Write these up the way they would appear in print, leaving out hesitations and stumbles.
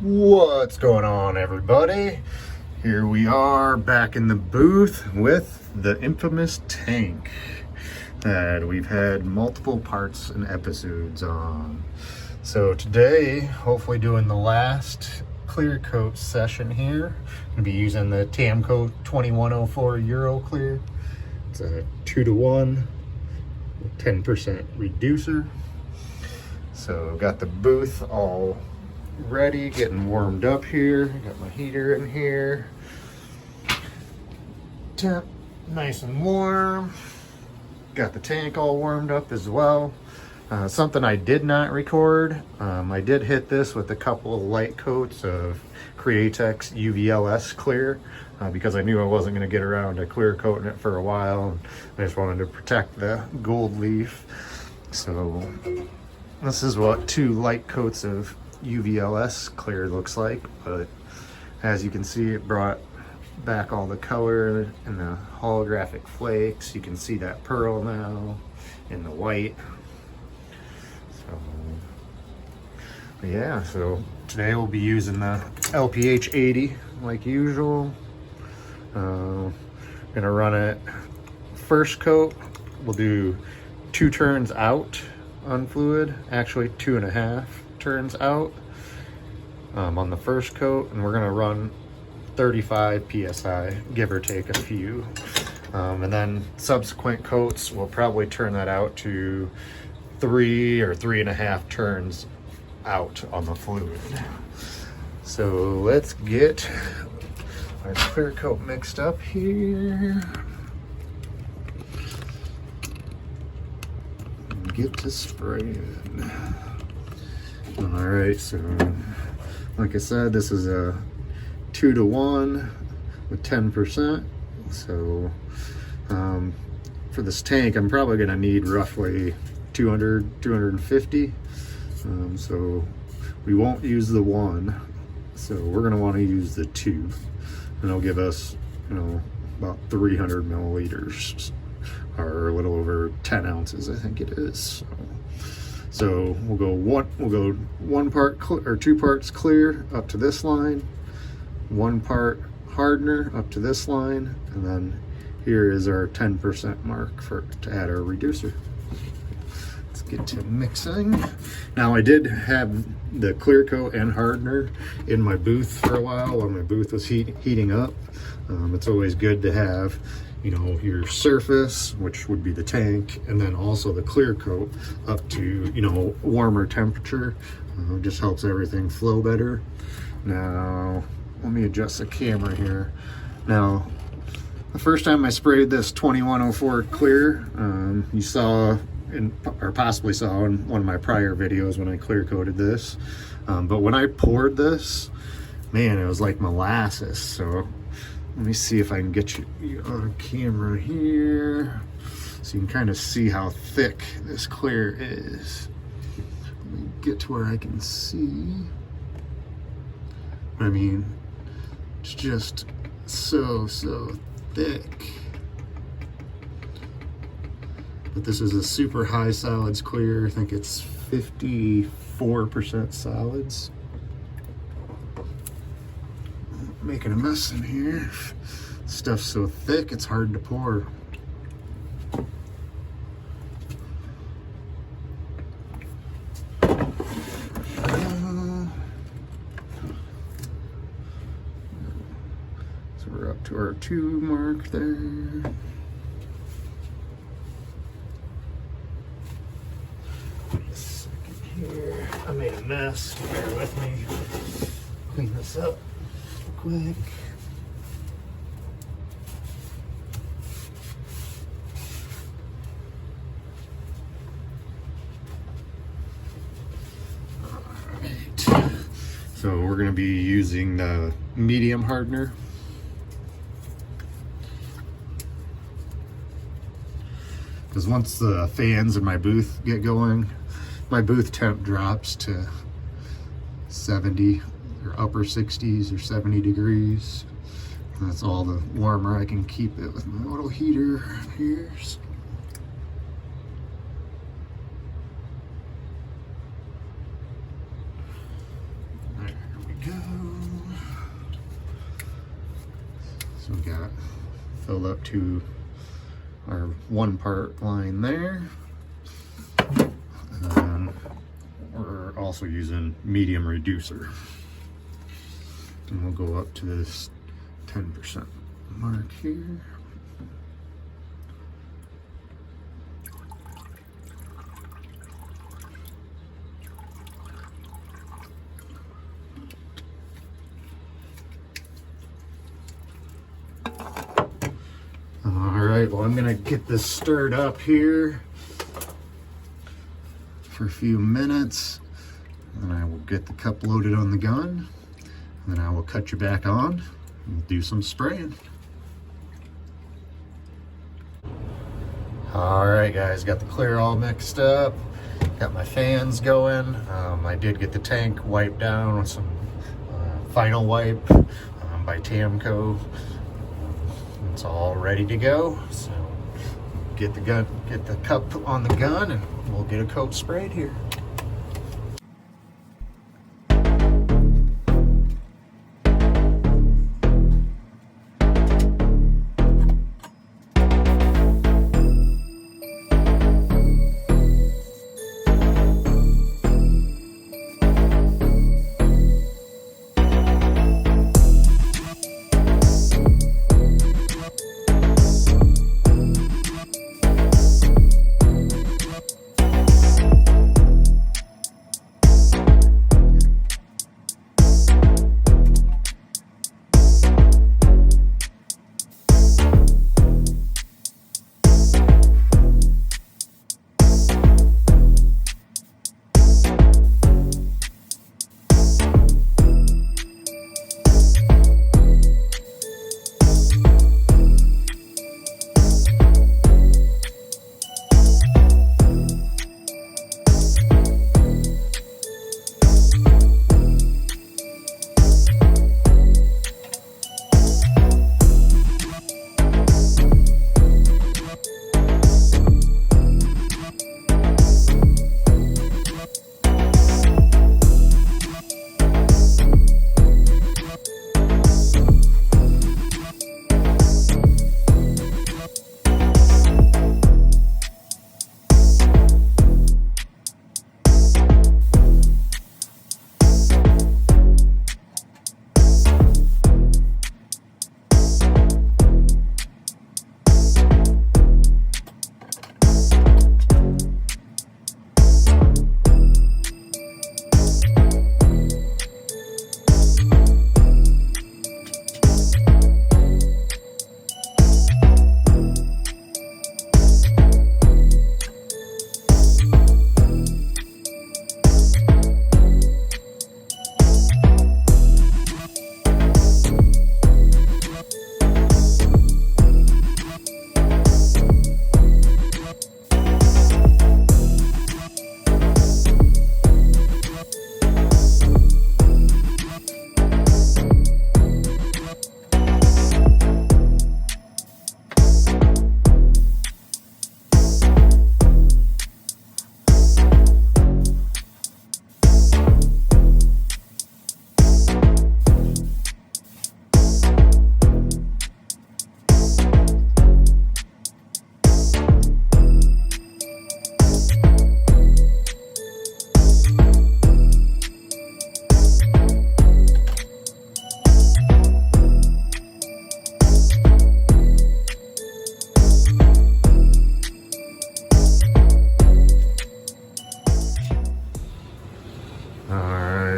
What's going on, everybody? Here we are back in the booth with the infamous tank that we've had multiple parts and episodes on. So today, hopefully doing the last clear coat session here. Gonna be using the Tamco 2104 Euro Clear. It's a 2-to-1 10% reducer. So got the booth all ready, getting warmed up here. Got my heater in here. Temp nice and warm. Got the tank all warmed up as well. Something I did not record. I did hit this with a couple of light coats of Createx UVLS clear because I knew I wasn't going to get around to clear coating it for a while. I just wanted to protect the gold leaf. So this is what 2 light coats of UVLS clear looks like, but as you can see, it brought back all the color and the holographic flakes. You can see that pearl now in the white. So yeah, so today we'll be using the LPH 80 like usual. Gonna run it first coat. We'll do 2 turns out on fluid, actually 2.5 turns out on the first coat, and we're going to run 35 psi, give or take a few, and then subsequent coats we'll probably turn that out to 3 or 3.5 turns out on the fluid. So let's get our clear coat mixed up here. Get to spraying. All right, so like I said, this is a 2-to-1 with 10%. So for this tank, I'm probably gonna need roughly 250. So we won't use the 1. So we're gonna want to use the 2, and it'll give us, about 300 milliliters, or a little over 10 ounces, I think it is. So we'll go 1 part or 2 parts clear up to this line, 1 part hardener up to this line, and then here is our 10% mark to add our reducer. Let's get to mixing. Now I did have the clear coat and hardener in my booth for a while my booth was heating up. It's always good to have your surface, which would be the tank, and then also the clear coat up to warmer temperature. Just helps everything flow better. Now let me adjust the camera here. Now the first time I sprayed this 2104 clear, you saw or possibly saw in one of my prior videos when I clear coated this, but when I poured this, man, it was like molasses. So let me see if I can get you on camera here so you can kind of see how thick this clear is. Let me get to where I can see. I mean, it's just so thick. But this is a super high solids clear. I think it's 54% solids. Making a mess in here. Stuff's so thick it's hard to pour. So we're up to our 2 mark there. Here, I made a mess. Bear with me. Clean this up quick. Alright. So we're going to be using the medium hardener. Because once the fans in my booth get going, my booth temp drops to 70 or upper 60s or 70 degrees. That's all the warmer I can keep it with my little heater here. There we go. we got filled up to our 1 part line there. And then we're also using medium reducer. And we'll go up to this 10% mark here. Alright, well, I'm gonna get this stirred up here for a few minutes, and I will get the cup loaded on the gun, and then I will cut you back on and do some spraying. Alright guys, got the clear all mixed up, got my fans going. I did get the tank wiped down with some final wipe by Tamco. It's all ready to go, so get the cup on the gun, and we'll get a coat sprayed here.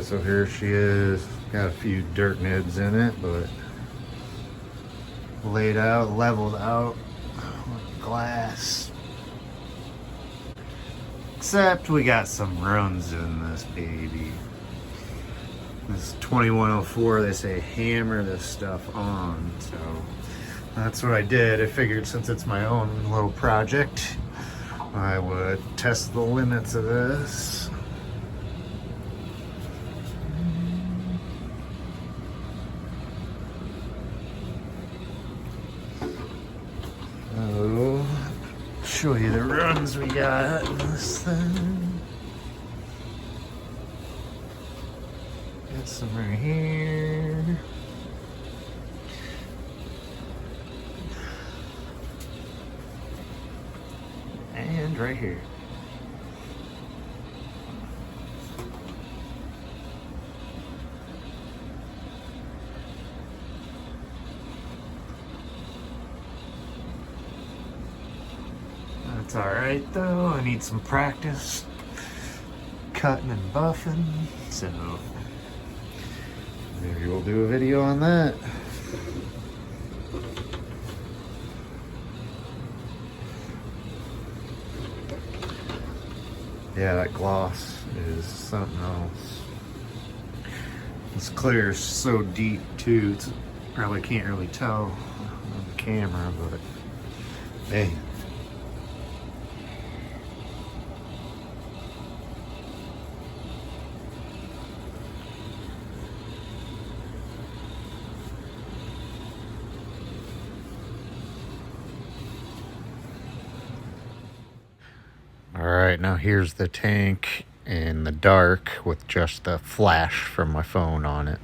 So here she is, got a few dirt nibs in it, but laid out, leveled out with glass. Except we got some runs in this baby. This 2104, they say hammer this stuff on, so that's what I did. I figured since it's my own little project, I would test the limits of this. So, show you the runs we got in this thing. Got some right here. and right here. That's alright though, I need some practice cutting and buffing, so maybe we'll do a video on that. Yeah, that gloss is something else. This clear is so deep too, it's probably can't really tell on the camera, but hey. Alright, now here's the tank in the dark with just the flash from my phone on it.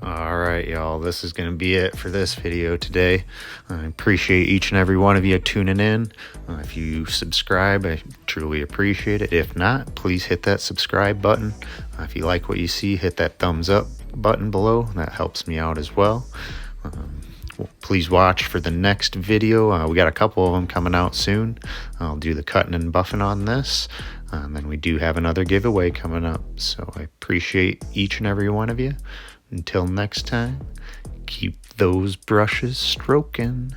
Alright y'all, this is going to be it for this video today. I appreciate each and every one of you tuning in. If you subscribe, I truly appreciate it. If not, please hit that subscribe button. If you like what you see, hit that thumbs up button below. That helps me out as well. Please watch for the next video. We got a couple of them coming out soon. I'll do the cutting and buffing on this. And then we do have another giveaway coming up. So I appreciate each and every one of you. Until next time, keep those brushes stroking.